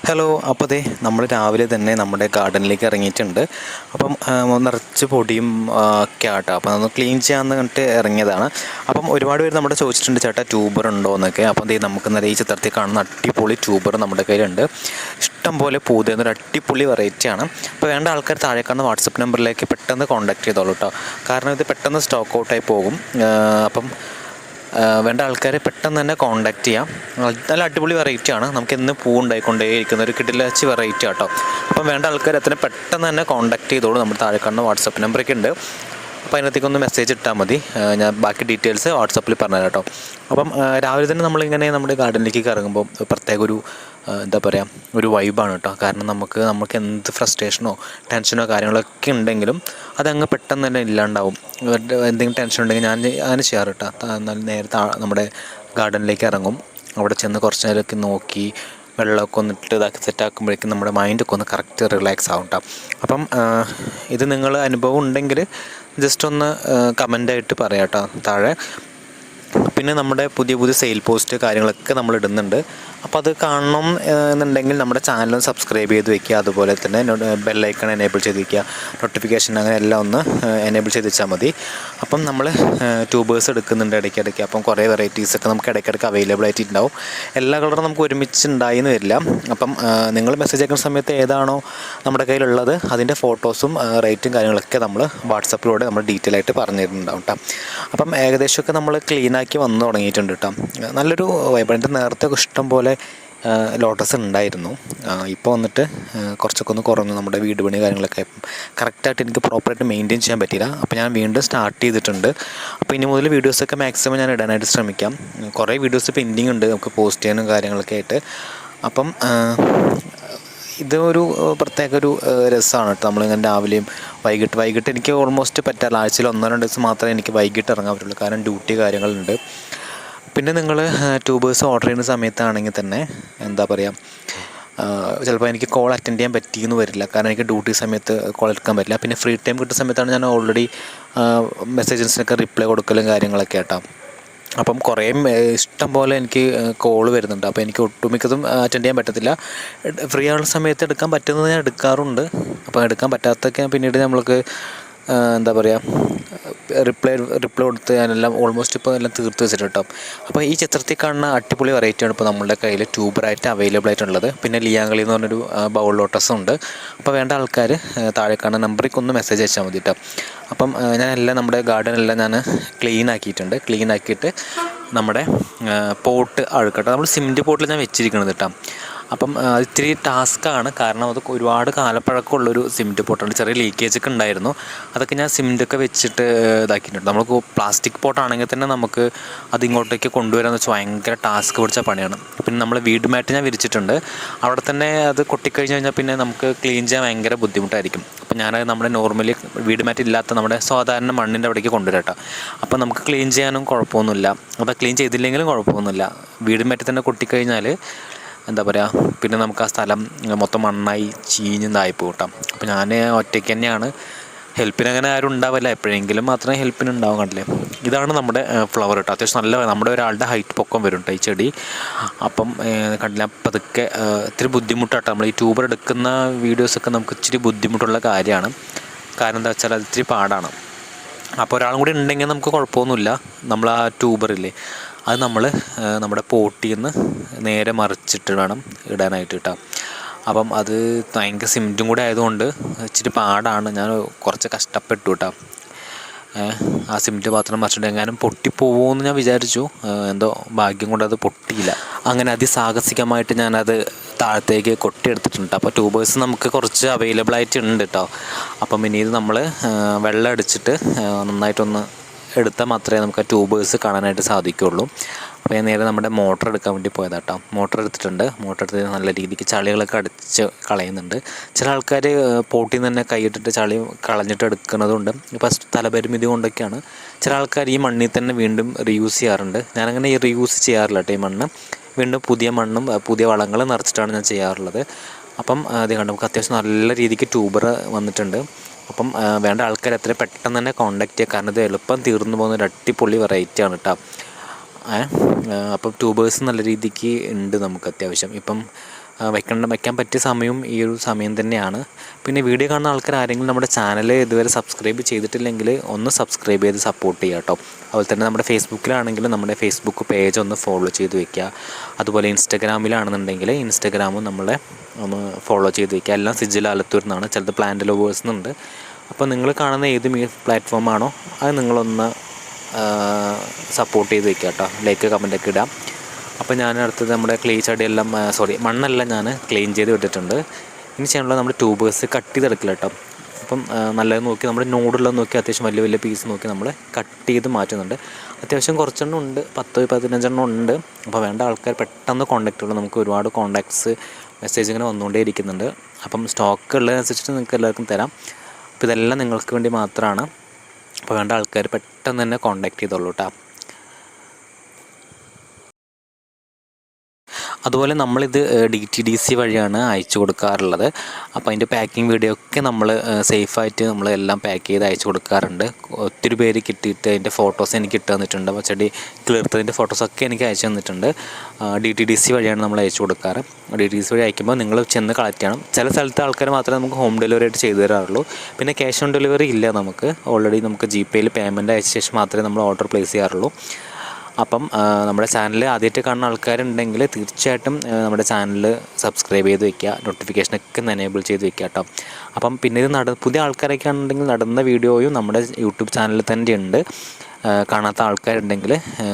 Hello. അപ്പോൾ ദേ നമ്മൾ രാവിലെ തന്നെ നമ്മുടെ ഗാർഡനിലേക്ക് ഇറങ്ങിയിട്ടുണ്ട്. അപ്പം നിറച്ച് പൊടിയും ഒക്കെ ആട്ടോ. അപ്പം അതൊന്ന് ക്ലീൻ ചെയ്യാമെന്ന് കണ്ടിട്ട് ഇറങ്ങിയതാണ്. അപ്പം ഒരുപാട് പേര് നമ്മുടെ ചോദിച്ചിട്ടുണ്ട്, ചേട്ടാ ട്യൂബർ ഉണ്ടോ എന്നൊക്കെ. അപ്പം ദേ നമുക്ക് നിറയെ ഈ ചിത്രത്തിൽ കാണുന്ന അടിപൊളി ട്യൂബർ നമ്മുടെ കയ്യിലുണ്ട്. ഇഷ്ടം പോലെ പൂതേന്നൊരു അടിപൊളി വെറൈറ്റിയാണ്. അപ്പോൾ വേണ്ട ആൾക്കാർ താഴെ കാണുന്ന വാട്സപ്പ് നമ്പറിലേക്ക് പെട്ടെന്ന് കോൺടാക്ട് ചെയ്തോളൂ കേട്ടോ. കാരണം ഇത് പെട്ടെന്ന് സ്റ്റോക്ക് ഔട്ടായി പോകും. അപ്പം വേണ്ട ആൾക്കാരെ പെട്ടെന്ന് തന്നെ കോൺടാക്റ്റ് ചെയ്യാം. നല്ല അടിപൊളി വെറൈറ്റിയാണ്. നമുക്ക് എന്ന് പൂ ഉണ്ടായിക്കൊണ്ടേയിരിക്കുന്ന ഒരു കിടിലച്ച് വെറൈറ്റി ആട്ടോ. അപ്പം വേണ്ട ആൾക്കാർ എത്ര പെട്ടെന്ന് തന്നെ കോൺടാക്ട് ചെയ്തോളൂ. നമ്മുടെ താഴെ കാണുന്ന വാട്സപ്പ് നമ്പറൊക്കെ ഉണ്ട്. അപ്പോൾ അതിനകത്തേക്കൊന്ന് മെസ്സേജ് ഇട്ടാൽ മതി. ഞാൻ ബാക്കി ഡീറ്റെയിൽസ് വാട്സപ്പിൽ പറഞ്ഞുതരാം കേട്ടോ. അപ്പം രാവിലെ തന്നെ നമ്മളിങ്ങനെ നമ്മുടെ ഗാർഡനിലേക്ക് ഇറങ്ങുമ്പോൾ പ്രത്യേക ഒരു എന്താ പറയുക, ഒരു വൈബാണ് കേട്ടോ. കാരണം നമുക്ക് എന്ത് ഫ്രസ്ട്രേഷനോ ടെൻഷനോ കാര്യങ്ങളൊക്കെ ഉണ്ടെങ്കിലും അതങ്ങ് പെട്ടെന്ന് തന്നെ ഇല്ലാണ്ടാവും. എന്തെങ്കിലും ടെൻഷൻ ഉണ്ടെങ്കിൽ ഞാൻ അങ്ങനെ ചെയ്യാറ് കേട്ടോ. നേരത്തെ നമ്മുടെ ഗാർഡനിലേക്ക് ഇറങ്ങും. അവിടെ ചെന്ന് കുറച്ച് നേരമൊക്കെ നോക്കി വെള്ളമൊക്കെ ഒന്നിട്ട് ഇതാക്കി സെറ്റാക്കുമ്പോഴേക്കും നമ്മുടെ മൈൻഡൊക്കെ ഒന്ന് കറക്റ്റ് റിലാക്സ് ആവും കേട്ടോ. അപ്പം ഇത് നിങ്ങൾ അനുഭവം ഉണ്ടെങ്കിൽ ജസ്റ്റ് ഒന്ന് കമൻ്റായിട്ട് പറയാം കേട്ടോ താഴെ. പിന്നെ നമ്മുടെ പുതിയ പുതിയ സെയിൽ പോസ്റ്റ് കാര്യങ്ങളൊക്കെ നമ്മൾ ഇടുന്നുണ്ട്. അപ്പോൾ അത് കാണണം എന്നുണ്ടെങ്കിൽ നമ്മുടെ ചാനൽ സബ്സ്ക്രൈബ് ചെയ്ത് വയ്ക്കുക. അതുപോലെ തന്നെ ബെല്ലൈക്കൺ എനേബിൾ ചെയ്ത് വയ്ക്കുക. നോട്ടിഫിക്കേഷൻ അങ്ങനെ എല്ലാം ഒന്ന് എനേബിൾ ചെയ്ത് വെച്ചാൽ മതി. അപ്പം നമ്മൾ ട്യൂബേഴ്സ് എടുക്കുന്നുണ്ട് ഇടയ്ക്കിടയ്ക്ക്. അപ്പം കുറേ വെറൈറ്റീസൊക്കെ നമുക്ക് ഇടയ്ക്കിടയ്ക്ക് അവൈലബിൾ ആയിട്ടുണ്ടാവും. എല്ലാ കളറും നമുക്ക് ഒരുമിച്ച് ഉണ്ടായിന്ന് വരില്ല. അപ്പം നിങ്ങൾ മെസ്സേജ് അയക്കുന്ന സമയത്ത് ഏതാണോ നമ്മുടെ കയ്യിലുള്ളത് അതിൻ്റെ ഫോട്ടോസും റേറ്റും കാര്യങ്ങളൊക്കെ നമ്മൾ വാട്സപ്പിലൂടെ നമ്മൾ ഡീറ്റെയിൽ ആയിട്ട് പറഞ്ഞു തരുന്നുണ്ടാവും കേട്ടോ. അപ്പം ഏകദേശമൊക്കെ നമ്മൾ ക്ലീനാക്കി വന്നു തുടങ്ങിയിട്ടുണ്ട് കേട്ടോ. നല്ലൊരു വൈബ്. എൻ്റെ നേരത്തെ ഇഷ്ടം പോലെ ലോട്ടസ് ഉണ്ടായിരുന്നു. ഇപ്പോൾ വന്നിട്ട് കുറച്ചൊക്കെ ഒന്ന് കുറഞ്ഞു. നമ്മുടെ വീട് പണി കാര്യങ്ങളൊക്കെ കറക്റ്റായിട്ട് എനിക്ക് പ്രോപ്പറായിട്ട് മെയിൻറ്റെയിൻ ചെയ്യാൻ പറ്റിയില്ല. അപ്പോൾ ഞാൻ വീണ്ടും സ്റ്റാർട്ട് ചെയ്തിട്ടുണ്ട്. അപ്പോൾ ഇനി മുതൽ വീഡിയോസൊക്കെ മാക്സിമം ഞാൻ ഇടാനായിട്ട് ശ്രമിക്കാം. കുറേ വീഡിയോസ് പെൻഡിങ് ഉണ്ട് നമുക്ക് പോസ്റ്റ് ചെയ്യാനും കാര്യങ്ങളൊക്കെ ആയിട്ട്. അപ്പം ഇതൊരു പ്രത്യേക ഒരു രസമാണ് കേട്ടോ. നമ്മളിങ്ങനെ രാവിലെയും വൈകിട്ട് എനിക്ക് ഓൾമോസ്റ്റ് പറ്റാറില്ല. ആഴ്ചയിൽ 1-2 ദിവസം മാത്രമേ എനിക്ക് വൈകിട്ട് ഇറങ്ങാൻ പറ്റുള്ളൂ. കാരണം ഡ്യൂട്ടി കാര്യങ്ങളുണ്ട്. പിന്നെ നിങ്ങൾ ട്യൂബേഴ്സ് ഓർഡർ ചെയ്യുന്ന സമയത്താണെങ്കിൽ തന്നെ എന്താ പറയുക, ചിലപ്പോൾ എനിക്ക് കോൾ അറ്റൻഡ് ചെയ്യാൻ പറ്റിയെന്ന് വരില്ല. കാരണം എനിക്ക് ഡ്യൂട്ടി സമയത്ത് കോൾ എടുക്കാൻ പറ്റില്ല. പിന്നെ ഫ്രീ ടൈം കിട്ടുന്ന സമയത്താണ് ഞാൻ ഓൾറെഡി മെസ്സേജസിനൊക്കെ റിപ്ലൈ കൊടുക്കലും കാര്യങ്ങളൊക്കെ കേട്ടോ. അപ്പം കുറേ ഇഷ്ടം പോലെ എനിക്ക് കോൾ വരുന്നുണ്ട്. അപ്പോൾ എനിക്ക് ഒട്ടുമിക്കതും അറ്റൻഡ് ചെയ്യാൻ പറ്റത്തില്ല. ഫ്രീ ആവുന്ന സമയത്ത് എടുക്കാൻ പറ്റുന്നത് ഞാൻ എടുക്കാറുണ്ട്. അപ്പോൾ എടുക്കാൻ പറ്റാത്തൊക്കെ പിന്നീട് നമ്മൾക്ക് എന്താ പറയുക, റിപ്ലൈ കൊടുത്ത് ഞാനെല്ലാം ഓൾമോസ്റ്റ് ഇപ്പോൾ എല്ലാം തീർത്ത് വെച്ചിട്ട് കേട്ടോ. അപ്പോൾ ഈ ചിത്രത്തിൽ കാണുന്ന അടിപൊളി വെറൈറ്റിയാണ് ഇപ്പോൾ നമ്മളുടെ കയ്യിൽ ട്യൂബറായിട്ട് അവൈലബിൾ ആയിട്ടുള്ളത്. പിന്നെ ലിയാങ്കളി എന്ന് പറഞ്ഞൊരു ബൗൾ ലോട്ടസും ഉണ്ട്. അപ്പോൾ വേണ്ട ആൾക്കാർ താഴെ കാണുന്ന നമ്പറിലേക്ക് ഒന്ന് മെസ്സേജ് അയച്ചാൽ മതി കേട്ടോ. അപ്പം ഞാനെല്ലാം നമ്മുടെ ഗാർഡനെല്ലാം ഞാൻ ക്ലീൻ ആക്കിയിട്ടുണ്ട്. ക്ലീൻ ആക്കിയിട്ട് നമ്മുടെ പോട്ട് അഴുക്കട്ടെ, നമ്മൾ സിമെൻറ്റ് പോട്ടിൽ ഞാൻ വെച്ചിരിക്കുന്നത് കേട്ടോ. അപ്പം ഇത്തിരി ടാസ്ക്കാണ്. കാരണം അത് ഒരുപാട് കാലപ്പഴക്കമുള്ളൊരു സിമെൻറ്റ് പോട്ടാണ്. ചെറിയ ലീക്കേജൊക്കെ ഉണ്ടായിരുന്നു. അതൊക്കെ ഞാൻ സിമെൻറ്റൊക്കെ വെച്ചിട്ട് ഇതാക്കിയിട്ടുണ്ട്. നമുക്ക് പ്ലാസ്റ്റിക് പോട്ടാണെങ്കിൽ തന്നെ നമുക്ക് അതിങ്ങോട്ടേക്ക് കൊണ്ടുവരാമെന്ന് വെച്ചാൽ ഭയങ്കര ടാസ്ക് പിടിച്ച പണിയാണ്. പിന്നെ നമ്മൾ വീട് മാറ്റ് ഞാൻ വിരിച്ചിട്ടുണ്ട്. അവിടെ തന്നെ അത് കൊട്ടിക്കഴിഞ്ഞ് കഴിഞ്ഞാൽ പിന്നെ നമുക്ക് ക്ലീൻ ചെയ്യാൻ ഭയങ്കര ബുദ്ധിമുട്ടായിരിക്കും. അപ്പോൾ ഞാനത് നമ്മുടെ നോർമലി വീട് മാറ്റ് ഇല്ലാത്ത നമ്മുടെ സാധാരണ മണ്ണിൻ്റെ അവിടേക്ക് കൊണ്ടുവരാം. അപ്പോൾ നമുക്ക് ക്ലീൻ ചെയ്യാനും കുഴപ്പമൊന്നുമില്ല. അപ്പോൾ ക്ലീൻ ചെയ്തില്ലെങ്കിലും കുഴപ്പമൊന്നുമില്ല. വീട് മാറ്റി തന്നെ കൊട്ടിക്കഴിഞ്ഞാൽ എന്താ പറയുക, പിന്നെ നമുക്ക് ആ സ്ഥലം മൊത്തം മണ്ണായി ചീഞ്ഞതായി പോകട്ടാം. അപ്പോൾ ഞാൻ ഒറ്റയ്ക്ക് തന്നെയാണ്. ഹെൽപ്പിന് അങ്ങനെ ആരും ഉണ്ടാവില്ല. എപ്പോഴെങ്കിലും മാത്രമേ ഹെൽപ്പിന് ഉണ്ടാവും. കണ്ടില്ലേ, ഇതാണ് നമ്മുടെ ഫ്ലവർ കേട്ടോ. അത്യാവശ്യം നല്ല നമ്മുടെ ഒരാളുടെ ഹൈറ്റ് പൊക്കം വരും കേട്ടോ ഈ ചെടി. അപ്പം കണ്ടില്ല, പതുക്കെ ഇത്തിരി ബുദ്ധിമുട്ടാട്ടോ. നമ്മൾ ഈ ട്യൂബർ എടുക്കുന്ന വീഡിയോസൊക്കെ നമുക്ക് ഇച്ചിരി ബുദ്ധിമുട്ടുള്ള കാര്യമാണ്. കാരണം എന്താ വെച്ചാൽ അത് ഇത്തിരി പാടാണ്. അപ്പോൾ ഒരാളും കൂടി ഉണ്ടെങ്കിൽ നമുക്ക് കുഴപ്പമൊന്നുമില്ല. നമ്മൾ ആ ട്യൂബറില്ലേ, അത് നമ്മൾ നമ്മുടെ പോട്ടിൽ നിന്ന് നേരെ മറിച്ചിട്ട് വേണം ഇടാനായിട്ട് കേട്ടോ. അപ്പം അത് ഭയങ്കര സിമെൻറ്റും കൂടെ ആയതുകൊണ്ട് ഇച്ചിരി പാടാണ്. ഞാൻ കുറച്ച് കഷ്ടപ്പെട്ടു കേട്ടോ. ആ സിമെൻറ്റ് പാത്രം മറിച്ചിട്ട് എങ്ങാനും പൊട്ടിപ്പോകുമെന്ന് ഞാൻ വിചാരിച്ചു. എന്തോ ഭാഗ്യം കൊണ്ട് അത് പൊട്ടിയില്ല. അങ്ങനെ അതിസാഹസികമായിട്ട് ഞാനത് താഴത്തേക്ക് കൊട്ടിയെടുത്തിട്ടുണ്ട്. അപ്പോൾ ട്യൂബേഴ്സ് നമുക്ക് കുറച്ച് അവൈലബിൾ ആയിട്ടുണ്ട് കേട്ടോ. അപ്പം ഇനി ഇത് നമ്മൾ വെള്ളം അടിച്ചിട്ട് നന്നായിട്ടൊന്ന് എടുത്താൽ മാത്രമേ നമുക്ക് ആ ട്യൂബേഴ്സ് കാണാനായിട്ട് സാധിക്കുകയുള്ളൂ. അപ്പോൾ ഞാൻ നേരെ നമ്മുടെ മോട്ടർ എടുക്കാൻ വേണ്ടി പോയതാട്ടോ. മോട്ടർ എടുത്തിട്ടുണ്ട്. മോട്ടർ എടുത്ത് നല്ല രീതിക്ക് ചളികളൊക്കെ അടിച്ച് കളയുന്നുണ്ട്. ചില ആൾക്കാർ പോട്ടിൽ നിന്ന് തന്നെ കൈയിട്ടിട്ട് ചളി കളഞ്ഞിട്ട് എടുക്കുന്നതുകൊണ്ട് ഇപ്പോൾ സ്ഥലപരിമിതി കൊണ്ടൊക്കെയാണ്. ചില ആൾക്കാർ ഈ മണ്ണിൽ തന്നെ വീണ്ടും റീയൂസ് ചെയ്യാറുണ്ട്. ഞാനങ്ങനെ ഈ റീയൂസ് ചെയ്യാറില്ല കേട്ടോ. ഈ മണ്ണ് വീണ്ടും പുതിയ മണ്ണും പുതിയ വളങ്ങളും നിറച്ചിട്ടാണ് ഞാൻ ചെയ്യാറുള്ളത്. അപ്പം അത് കണ്ട് നമുക്ക് അത്യാവശ്യം നല്ല രീതിക്ക് ട്യൂബർ വന്നിട്ടുണ്ട്. അപ്പം വേണ്ട ആൾക്കാർ എത്ര പെട്ടെന്ന് തന്നെ കോൺടാക്ട് ചെയ്യുക. കാരണം ഇത് എളുപ്പം തീർന്നു പോകുന്ന ഒരു അടിപൊളി വെറൈറ്റിയാണ് കേട്ടോ. അപ്പം ട്യൂബേഴ്സ് നല്ല രീതിക്ക് ഉണ്ട് നമുക്ക് അത്യാവശ്യം. ഇപ്പം വയ്ക്കാൻ പറ്റിയ സമയവും ഈ ഒരു സമയം തന്നെയാണ്. പിന്നെ വീഡിയോ കാണുന്ന ആൾക്കാർ ആരെങ്കിലും നമ്മുടെ ചാനൽ ഇതുവരെ സബ്സ്ക്രൈബ് ചെയ്തിട്ടില്ലെങ്കിൽ ഒന്ന് സബ്സ്ക്രൈബ് ചെയ്ത് സപ്പോർട്ട് ചെയ്യുക കേട്ടോ. അതുപോലെ തന്നെ നമ്മുടെ ഫേസ്ബുക്കിലാണെങ്കിലും നമ്മുടെ ഫേസ്ബുക്ക് പേജ് ഒന്ന് ഫോളോ ചെയ്ത് വയ്ക്കുക. അതുപോലെ ഇൻസ്റ്റഗ്രാമിലാണെന്നുണ്ടെങ്കിൽ ഇൻസ്റ്റഗ്രാമും നമ്മളെ ഒന്ന് ഫോളോ ചെയ്ത് വയ്ക്കുക. എല്ലാം സിജിൽ ആലത്തൂർ എന്നാണ്, ചിലത് പ്ലാന്റ് ലവേഴ്സ് എന്നുണ്ട്. അപ്പോൾ നിങ്ങൾ കാണുന്ന ഏത് പ്ലാറ്റ്ഫോമാണോ അത് നിങ്ങളൊന്ന് സപ്പോർട്ട് ചെയ്ത് വയ്ക്കുക കേട്ടോ. ലൈക്ക് കമൻറ്റൊക്കെ ഇടാം. അപ്പോൾ ഞാൻ അടുത്തത് നമ്മുടെ ക്ലേ ചടിയെല്ലാം മണ്ണെല്ലാം ഞാൻ ക്ലീൻ ചെയ്ത് വിട്ടിട്ടുണ്ട്. ഇനി ചെയ്യാനുള്ളത് നമ്മുടെ ട്യൂബേഴ്സ് കട്ട് ചെയ്തെടുക്കില്ല കേട്ടോ. അപ്പം നല്ലത് നോക്കി നമ്മുടെ നോടുള്ളത് നോക്കി അത്യാവശ്യം വലിയ വലിയ പീസ് നോക്കി നമ്മൾ കട്ട് ചെയ്ത് മാറ്റുന്നുണ്ട്. അത്യാവശ്യം കുറച്ചെണ്ണം ഉണ്ട്, 10-15 ഉണ്ട്. അപ്പോൾ വേണ്ട ആൾക്കാർ പെട്ടെന്ന് കോൺടാക്റ്റ് ഉള്ളൂ. നമുക്ക് ഒരുപാട് കോൺടാക്ട്സ് മെസ്സേജ് ഇങ്ങനെ വന്നുകൊണ്ടേ ഇരിക്കുന്നുണ്ട്. അപ്പം സ്റ്റോക്ക് ഉള്ളതനുസരിച്ചിട്ട് നിങ്ങൾക്ക് എല്ലാവർക്കും തരാം. അപ്പോൾ ഇതെല്ലാം നിങ്ങൾക്ക് വേണ്ടി മാത്രമാണ്. അപ്പോൾ വേണ്ട ആൾക്കാർ പെട്ടെന്ന് തന്നെ കോൺടാക്റ്റ് ചെയ്തോളൂ കേട്ടോ. അതുപോലെ നമ്മളിത് DTDC വഴിയാണ് അയച്ചു കൊടുക്കാറുള്ളത്. അപ്പോൾ അതിൻ്റെ പാക്കിംഗ് വീഡിയോ ഒക്കെ നമ്മൾ സേഫായിട്ട് നമ്മളെല്ലാം പാക്ക് ചെയ്ത് അയച്ചു കൊടുക്കാറുണ്ട്. ഒത്തിരി പേര് കിട്ടിയിട്ട് അതിൻ്റെ ഫോട്ടോസ് എനിക്ക് ഇട്ട് തന്നിട്ടുണ്ട്. അപ്പോൾ ചെടി കിളിർത്തതിൻ്റെ ഫോട്ടോസൊക്കെ എനിക്ക് അയച്ചു തന്നിട്ടുണ്ട്. DTDC വഴിയാണ് നമ്മൾ അയച്ചു കൊടുക്കാറ്. DTDC വഴി അയക്കുമ്പോൾ നിങ്ങൾ ചെന്ന് കളക്ട് ചെയ്യണം. ചില സ്ഥലത്തെ ആൾക്കാർ മാത്രമേ നമുക്ക് ഹോം ഡെലിവറി ആയിട്ട് ചെയ്തു തരാറുള്ളൂ. പിന്നെ ക്യാഷ് ഓൺ ഡെലിവറി ഇല്ല നമുക്ക്. ഓൾറെഡി നമുക്ക് GPayയിൽ പേയ്മെൻറ്റ് അയച്ച ശേഷം മാത്രമേ നമ്മൾ ഓർഡർ പ്ലേസ് ചെയ്യാറുള്ളൂ. അപ്പം നമ്മുടെ ചാനൽ ആദ്യമായിട്ട് കാണുന്ന ആൾക്കാരുണ്ടെങ്കിൽ തീർച്ചയായിട്ടും നമ്മുടെ ചാനൽ സബ്സ്ക്രൈബ് ചെയ്ത് വയ്ക്കുക, നോട്ടിഫിക്കേഷനൊക്കെ ഒന്ന് എനേബിൾ ചെയ്ത് വയ്ക്കുക കേട്ടോ. അപ്പം പിന്നെ ഇത് പുതിയ ആൾക്കാരൊക്കെ ആണെന്നുണ്ടെങ്കിൽ നടന്ന വീഡിയോയും നമ്മുടെ യൂട്യൂബ് ചാനലിൽ തന്നെ ഉണ്ട്. കാണാത്ത ആൾക്കാരുണ്ടെങ്കിൽ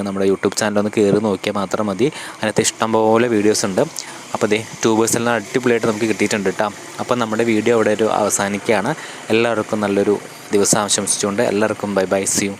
നമ്മുടെ യൂട്യൂബ് ചാനലൊന്ന് കയറി നോക്കിയാൽ മാത്രം മതി. അതിനകത്ത് ഇഷ്ടംപോലെ വീഡിയോസ് ഉണ്ട്. അപ്പോൾ ട്യൂബേഴ്സെല്ലാം അടിപൊളിയായിട്ട് നമുക്ക് കിട്ടിയിട്ടുണ്ട് കേട്ടോ. അപ്പം നമ്മുടെ വീഡിയോ അവിടെ അവസാനിക്കുകയാണ്. എല്ലാവർക്കും നല്ലൊരു ദിവസം ആശംസിച്ചുകൊണ്ട് എല്ലാവർക്കും ബൈ ബൈ, സീ യു.